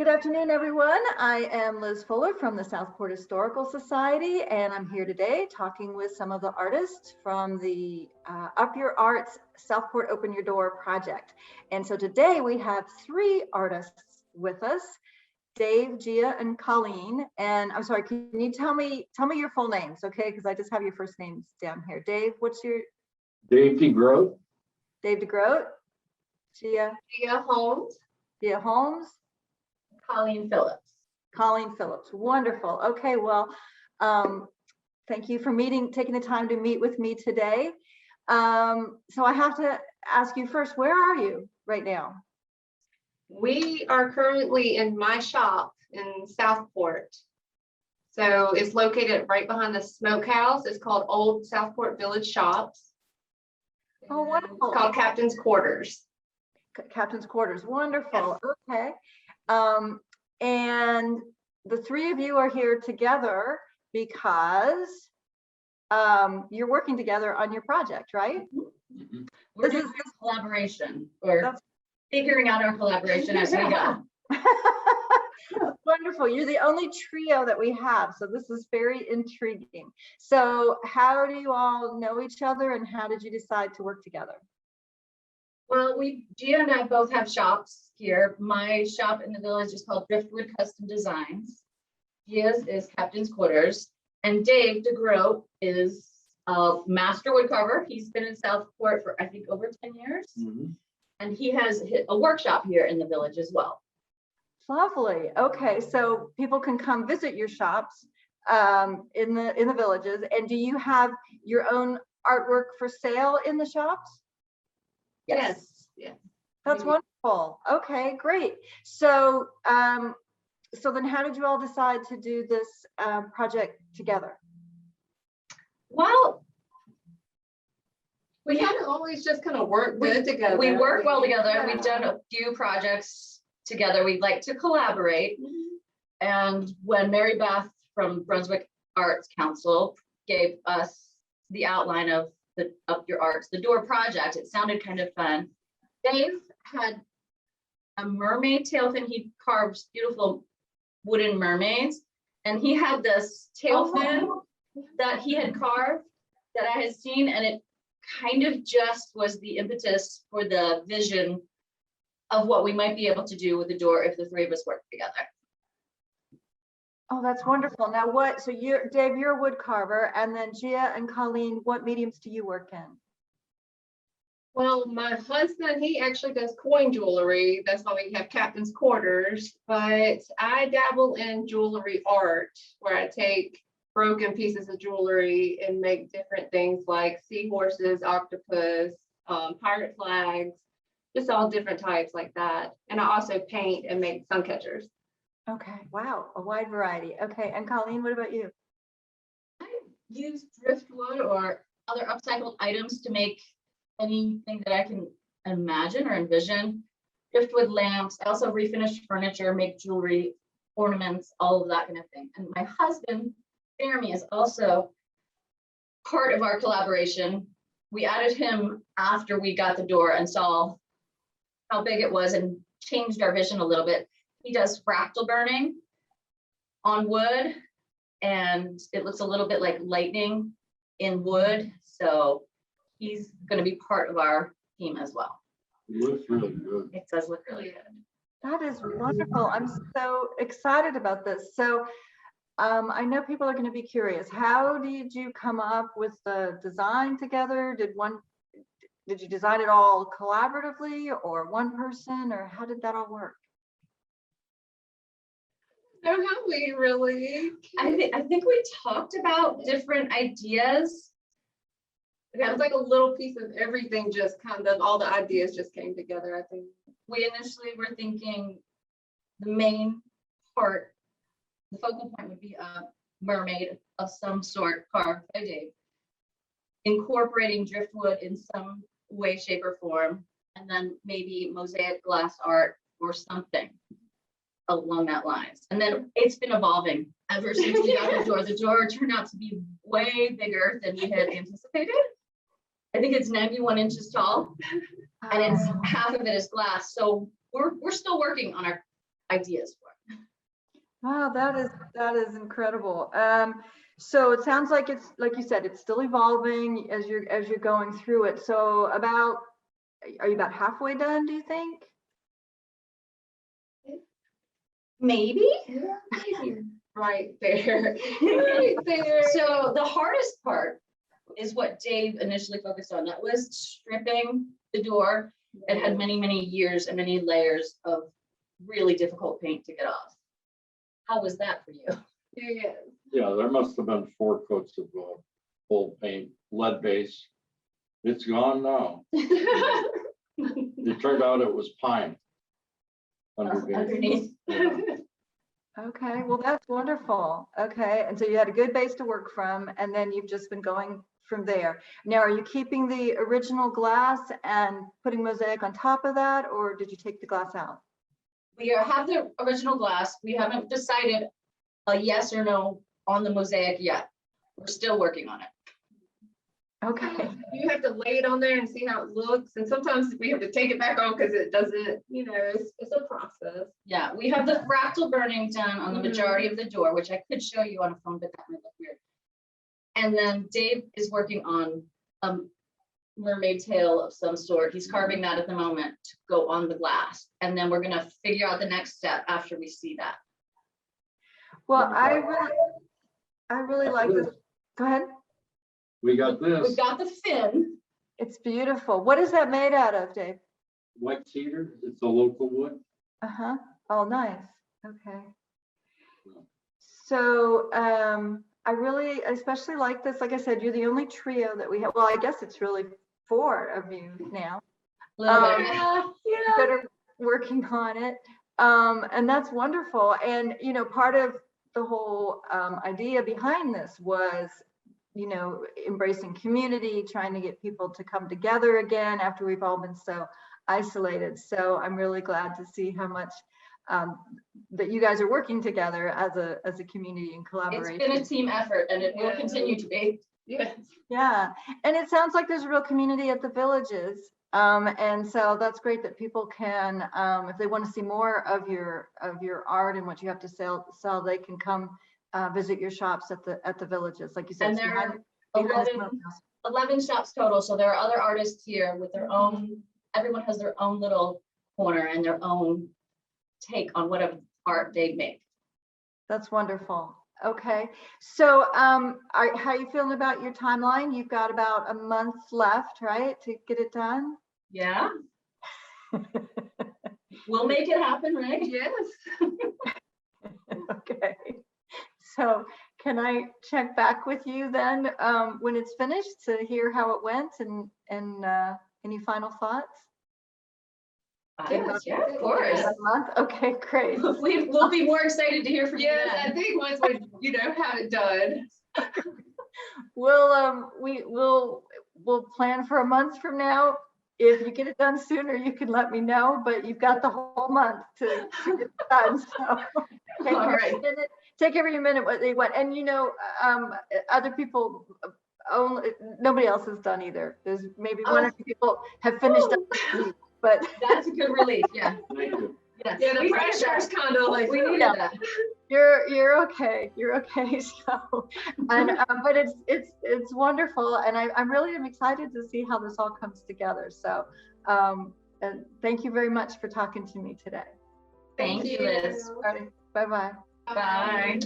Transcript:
Good afternoon, everyone. I am Liz Fuller from the Southport Historical Society, and I'm here today talking with some of the artists from the Up Your Arts Southport Open Your Door project. And so today we have three artists with us, Dave, Gia, and Colleen. And I'm sorry, can you tell me your full names, okay? Because I just have your first names down here. Dave, what's your? Dave DeGroat. Dave DeGroat. Gia. Gia Holmes. Gia Holmes. Colleen Phillips. Colleen Phillips. Wonderful. Okay, well, thank you for taking the time to meet with me today. So I have to ask you first, where are you right now? We are currently in my shop in Southport. So it's located right behind the smokehouse. It's called Old Southport Village Shops. Oh, wonderful. It's called Captain's Quarters. Captain's Quarters. Wonderful. Yes. Okay. And the three of you are here together because you're working together on your project, right? Mm-hmm. We're doing a collaboration. We're figuring out our collaboration as we go. Wonderful. You're the only trio that we have, so this is very intriguing. So how do you all know each other, and how did you decide to work together? Well, Gia and I both have shops here. My shop in the village is called Driftwood Custom Designs. Gia's is Captain's Quarters, and Dave DeGroat is a master woodcarver. He's been in Southport for I think over 10 years, and he has a workshop here in the village as well. Lovely. Okay, so people can come visit your shops in the villages. And do you have your own artwork for sale in the shops? Yes. Yes. That's wonderful. Okay, great. So so then how did you all decide to do this project together? Well, We haven't always just kind of worked good together. we work well together. Yeah. We've done a few projects together. We'd like to collaborate. And when Mary Beth from Brunswick Arts Council gave us the outline of the Up Your Arts, the door project, it sounded kind of fun. Dave had a mermaid tail fin. He carves beautiful wooden mermaids. And he had this tail fin that he had carved that I had seen, and it kind of just was the impetus for the vision of what we might be able to do with the door if the three of us work together. Oh, that's wonderful. Now so Dave, you're a wood carver, and then Gia and Colleen, what mediums do you work in? Well, my husband, he actually does coin jewelry. That's why we have Captain's Quarters. But I dabble in jewelry art, where I take broken pieces of jewelry and make different things like seahorses, octopus, pirate flags, just all different types like that. And I also paint and make sun catchers. Okay, wow, a wide variety. Okay, and Colleen, what about you? I use driftwood or other upcycled items to make anything that I can imagine or envision. Driftwood lamps. I also refinish furniture, make jewelry, ornaments, all of that kind of thing. And my husband, Jeremy, is also part of our collaboration. We added him after we got the door and saw how big it was and changed our vision a little bit. He does fractal burning on wood, and it looks a little bit like lightning in wood. So he's going to be part of our team as well. It looks really good. It does look really good. That is wonderful. I'm so excited about this. So I know people are going to be curious. How did you come up with the design together? Did you design it all collaboratively, or one person, or how did that all work? So how we really? I think we talked about different ideas. It was like a little piece of everything, just kind of all the ideas just came together, I think. We initially were thinking the main part, the focal point would be a mermaid of some sort carved by Dave, incorporating driftwood in some way, shape, or form, and then maybe mosaic glass art or something along that lines. And then it's been evolving ever since we got the door. The door turned out to be way bigger than we had anticipated. I think it's 91 inches tall, and it's half of it is glass. So we're still working on our ideas for it. Wow, that is incredible. So it sounds like it's, like you said, it's still evolving as you're going through it. So are you about halfway done, do you think? Maybe. Yeah, maybe right there. Right there. So the hardest part is what Dave initially focused on. That was stripping the door. It had many, many years and many layers of really difficult paint to get off. How was that for you? Yeah. Yeah, there must have been 4 coats of full paint, lead base. It's gone now. It turned out it was pine underneath. Yeah. Okay, well, that's wonderful. Okay, and so you had a good base to work from, and then you've just been going from there. Now, are you keeping the original glass and putting mosaic on top of that, or did you take the glass out? We have the original glass. We haven't decided a yes or no on the mosaic yet. We're still working on it. Okay. You have to lay it on there and see how it looks. And sometimes we have to take it back on because it doesn't, it's a process. Yeah, we have the fractal burning done on the majority of the door, which I could show you on a phone, but that might look weird. And then Dave is working on a mermaid tail of some sort. He's carving that at the moment to go on the glass. And then we're gonna figure out the next step after we see that. Well, I really like this. Go ahead. We got this We've got the fin. It's beautiful. What is that made out of, Dave? white cedar. It's a local wood. Uh-huh. Oh, nice. Okay. So I really especially like this. Like I said, you're the only trio that we have. Well, I guess it's really 4 of you now. That are working on it. And that's wonderful. And, part of the whole idea behind this was, embracing community, trying to get people to come together again after we've all been so isolated. So I'm really glad to see how much that you guys are working together as a community and collaboration. It's been a team effort and it will continue to be. Yes. Yeah, and it sounds like there's a real community at the villages. And so that's great that people can, if they want to see more of your art and what you have to sell, they can come visit your shops at the villages, like you said. And there are 11 shops total. So there are other artists here with their own, everyone has their own little corner and their own take on whatever art they make. That's wonderful. Okay, so how are you feeling about your timeline? You've got about a month left, right, to get it done? Yeah. We'll make it happen, right? Yes. Okay, so can I check back with you then when it's finished to hear how it went and any final thoughts? Yes, yeah, of course. A month? Okay, great. We'll be more excited to hear from you. Yes, then. I think once we, have it done. We'll plan for a month from now. If you get it done sooner, you can let me know, but you've got the whole month to get it done. So take every minute what they want. And other people nobody else has done either. There's maybe 1 or 2 people have finished up this week, but that's a good relief. Yeah. Thank you. Yes. Yeah, the pressure's kind of like we needed that. You're okay. You're okay. So, and but it's wonderful, and I'm really excited to see how this all comes together. So, and thank you very much for talking to me today. Thank you, Liz. Bye bye. Bye.